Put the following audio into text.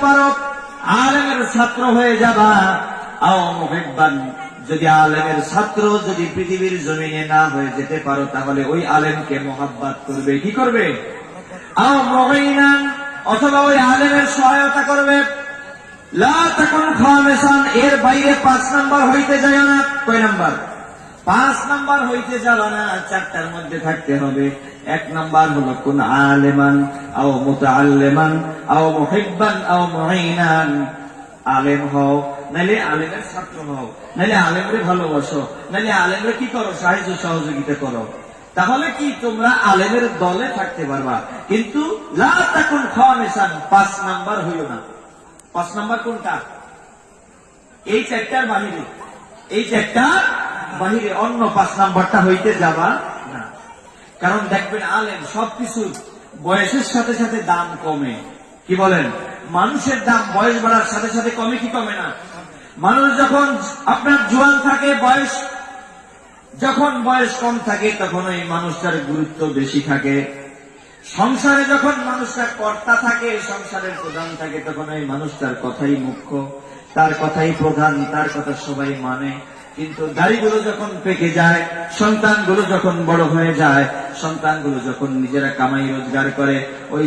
পারো, আলেমের ছাত্র হয়ে যাবা। আও মুহিব্বান, যদি আলেমের ছাত্র যদি পৃথিবীর জমিনে না হয়ে যেতে পারো, তাহলে ওই আলেমকে মোহাব্বত করবে। কি করবে? আও মুঈনান, অথবা ওই আলেমের সহায়তা করবে। লা তাকুন খামিসান, এর বাইরে 5 নাম্বার হইতে যায় না। কয় নাম্বার? 5 নাম্বার হইতে যাবে না, 4টার মধ্যে থাকতে হবে। 1 নাম্বার হলো কুন আলেমান আও মুতাআল্লিমান আও মুহিব্বান আও মুঈনান। আলেম হও, নাইলে আলেমের ছাত্র হও, নাইলে আলেমরে ভালোবাসো, নাইলে আলেমরে কি করো? সাহায্য সহযোগিতা করো। তাহলে কি তোমরা আলেমের দলে থাকতে পারবা। কিন্তু লা তাকুন খামিসান, 5 নাম্বার হইও না। 5 নাম্বার কোনটা? এই 4টার বাহিরে, এই 4টার বাহিরে অন্য 5 নাম্বারটা হইতে যাবা না। কারণ দেখবেন আলেম সবকিছু বয়সের সাথে সাথে দাম কমে। কি বলেন? মানুষের দাম বয়স বাড়ার সাথে সাথে কমে কি কমে না? মানুষ যখন আপনার জোয়ান থাকে, বয়স যখন বয়স কম থাকে, তখন ওই মানুষটার গুরুত্ব বেশি থাকে। সংসারে যখন মানুষটা কর্তা থাকে, সংসারের প্রধান থাকে, তখন ওই মানুষটার কথাই মুখ্য, তার কথাই প্রধান, তার কথা সবাই মানে। কিন্তু দাড়িগুলো যখন পেকে যায়, সন্তানগুলো যখন বড় হয়ে যায়, সন্তানগুলো যখন নিজেরা কামাই রোজগার করে, ওই